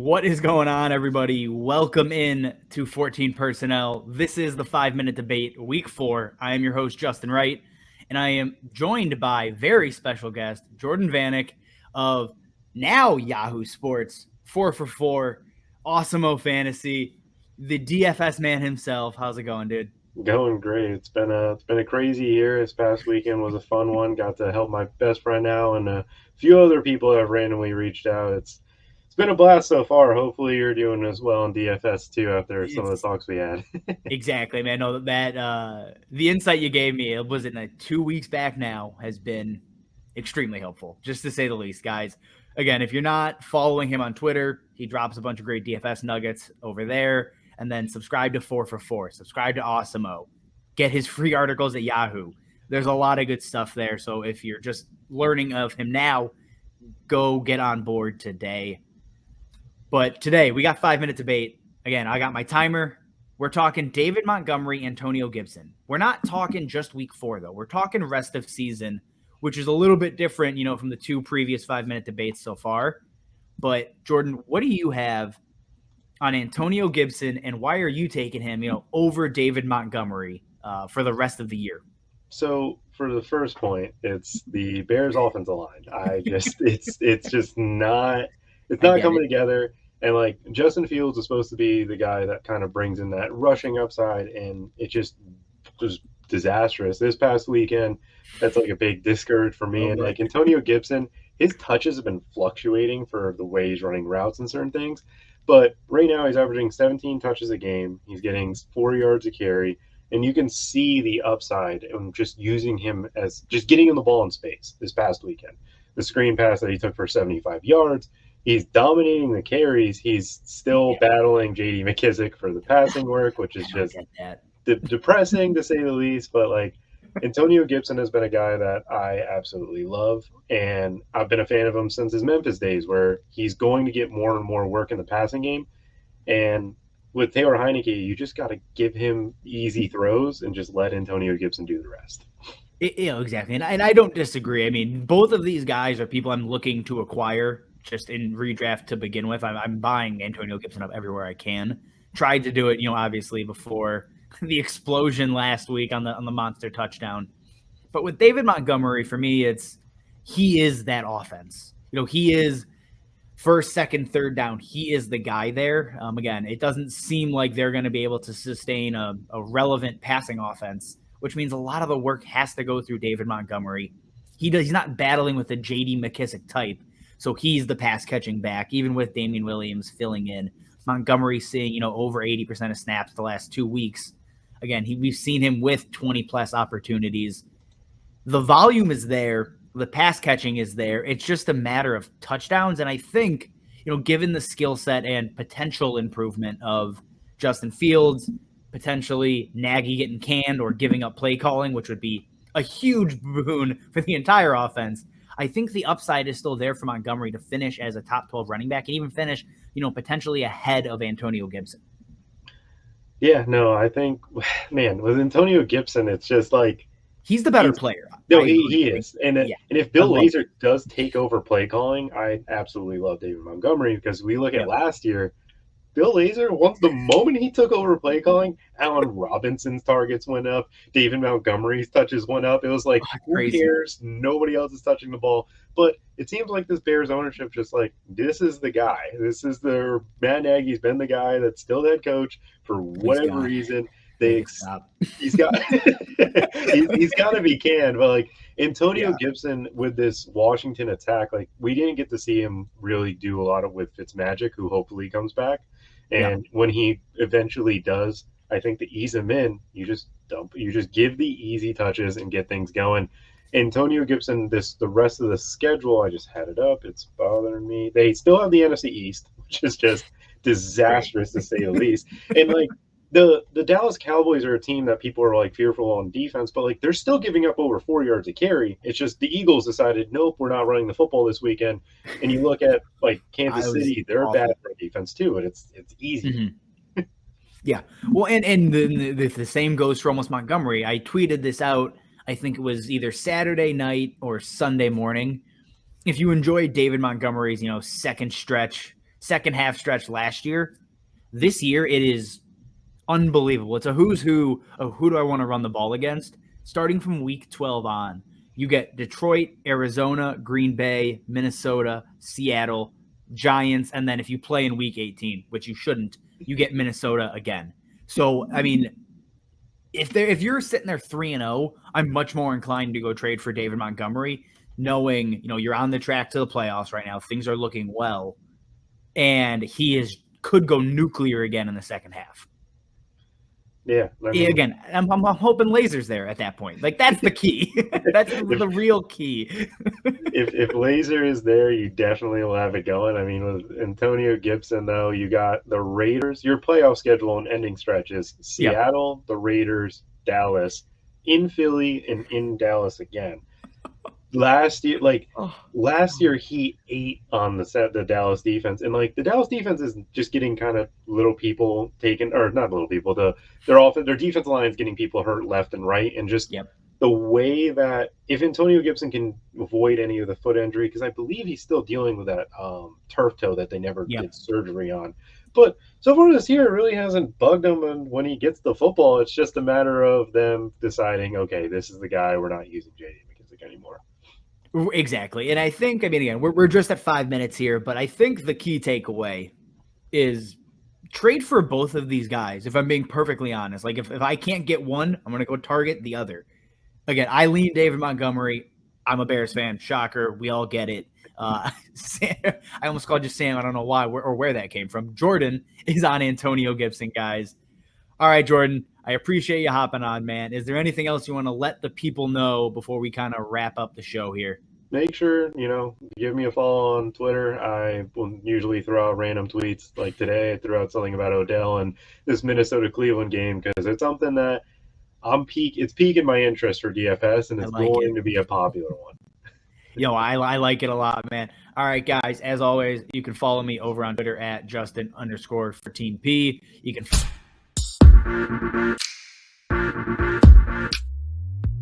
What is going on, everybody? Welcome in to 14 Personnel. This is the 5-minute debate, week 4. I am your host, Justin Wright, and I am joined by very special guest, Jordan Vanek of now Yahoo Sports, 4 for 4, Awesome-O Fantasy, the DFS man himself. How's it going, dude? Going great. It's been a crazy year. This past weekend was a fun one. Got to help my best friend out and a few other people that have randomly reached out. It's been a blast so far. Hopefully you're doing as well in DFS too after some of the It's talks we had. exactly, man. No, the insight you gave me, it was in 2 weeks back now, has been extremely helpful, just to say the least, guys. Again, if you're not following him on Twitter, he drops a bunch of great DFS nuggets over there. And then subscribe to 4 for 4. Subscribe to Awesome-O. Get his free articles at Yahoo. There's a lot of good stuff there. So if you're just learning of him now, go get on board today. But today, we got 5-minute debate. Again, I got my timer. We're talking David Montgomery, Antonio Gibson. We're not talking just week 4, though. We're talking rest of season, which is a little bit different, from the 2 previous 5-minute debates so far. But, Jordan, what do you have on Antonio Gibson, and why are you taking him, over David Montgomery for the rest of the year? So for the first point, it's the Bears offensive line. It's just not it's I not get coming it. together. And like Justin Fields is supposed to be the guy that kind of brings in that rushing upside, and it just was disastrous this past weekend. That's like a big discourage for me. Oh, And boy. like Antonio Gibson, his touches have been fluctuating for the way he's running routes and certain things. But right now he's averaging 17 touches a game. He's getting 4 yards a carry, and you can see the upside in just using him as just getting him the ball in space this past weekend. The screen pass that he took for 75 yards. He's dominating the carries. He's still Yeah, battling J.D. McKissick for the passing work, which is I don't just get that. depressing to say the least. But like Antonio Gibson has been a guy that I absolutely love, and I've been a fan of him since his Memphis days, where he's going to get more and more work in the passing game. And with Taylor Heineke, you just got to give him easy throws and just let Antonio Gibson do the rest. Exactly. And I don't disagree. I mean, both of these guys are people I'm looking to acquire just in redraft to begin with. I'm buying Antonio Gibson up everywhere I can. Tried to do it, obviously before the explosion last week on the monster touchdown. But with David Montgomery, for me, he is that offense. He is first, second, third down. He is the guy there. Again, it doesn't seem like they're going to be able to sustain a relevant passing offense, which means a lot of the work has to go through David Montgomery. He's not battling with the J.D. McKissick type, so he's the pass catching back. Even with Damian Williams filling in, Montgomery seeing over 80% of snaps the last 2 weeks. Again, we've seen him with 20 plus opportunities. The volume is there. The pass catching is there. It's just a matter of touchdowns. And I think, given the skill set and potential improvement of Justin Fields, potentially Nagy getting canned or giving up play calling, which would be a huge boon for the entire offense, I think the upside is still there for Montgomery to finish as a top 12 running back and even finish, potentially ahead of Antonio Gibson. Yeah, no, I think, man, with Antonio Gibson, it's just like He's the better he's player. no, I he agree. is, and Yeah, if I Bill love Lazor does take over play calling, I absolutely love David Montgomery because we look it. at Yep. last year. Bill Lazor, once the moment he took over play calling, Allen Robinson's targets went up, David Montgomery's touches went up. It was like, Oh, who crazy. cares? Nobody else is touching the ball. But it seems like this Bears ownership just like, this is the guy. This is the Matt Nagy's been the guy that's still head coach for Please whatever God, reason. make They it stop. he's got he's got to be canned. But like Antonio Yeah. Gibson with this Washington attack, like we didn't get to see him really do a lot of with Fitzmagic, who hopefully comes back. Yeah. And when he eventually does, I think to ease him in, you just give the easy touches and get things going. Antonio Gibson, the rest of the schedule, I just had it up. It's bothering me. They still have the NFC East, which is just Great. disastrous to say the least. And like the Dallas Cowboys are a team that people are like fearful on defense, but like they're still giving up over 4 yards a carry. It's just the Eagles decided, nope, we're not running the football this weekend. And you look at like I Kansas was City, they're bad awful. for defense too, and it's easy. Mhm. Yeah. Well, and the same goes for almost Montgomery. I tweeted this out. I think it was either Saturday night or Sunday morning. If you enjoyed David Montgomery's, second stretch second half stretch last year. This year, it is unbelievable. It's a who's who of who do I want to run the ball against. Starting from week 12 on, you get Detroit, Arizona, Green Bay, Minnesota, Seattle, Giants, and then if you play in week 18, which you shouldn't, you get Minnesota again. So, I mean, if you're sitting there 3-0, I'm much more inclined to go trade for David Montgomery, knowing you're on the track to the playoffs right now. Things are looking well, and could go nuclear again in the second half. Yeah, I mean, again, I'm hoping Lasers there at that point. Like, that's the key. That's the real key. if Laser is there, you definitely will have it going. I mean, with Antonio Gibson, though, you got the Raiders. Your playoff schedule and ending stretch is Seattle, the Raiders, Dallas, in Philly, and in Dallas again. Last year, he ate on the Dallas defense, and the Dallas defense is just getting kind of little people taken, or not little people. Their defensive line is getting people hurt left and right, and just the way that if Antonio Gibson can avoid any of the foot injury, because I believe he's still dealing with that turf toe that they never did surgery on. But so far this year, it really hasn't bugged him. And when he gets the football, it's just a matter of them deciding, okay, this is the guy. We're not using J.D. McKissic anymore. Exactly. And I think, again, we're just at 5 minutes here, but I think the key takeaway is trade for both of these guys, if I'm being perfectly honest. Like, if I can't get one, I'm going to go target the other. Again, I lean David Montgomery. I'm a Bears fan. Shocker. We all get it. I almost called you Sam. I don't know why or where that came from. Jordan is on Antonio Gibson, guys. All right, Jordan, I appreciate you hopping on, man. Is there anything else you want to let the people know before we kind of wrap up the show here? Make sure, give me a follow on Twitter. I will usually throw out random tweets. Like today, I threw out something about Odell and this Minnesota-Cleveland game because it's something that it's piquing my interest for DFS, and it's going to be a popular one. I like it a lot, man. All right, guys, as always, you can follow me over on Twitter at Justin_14P. You can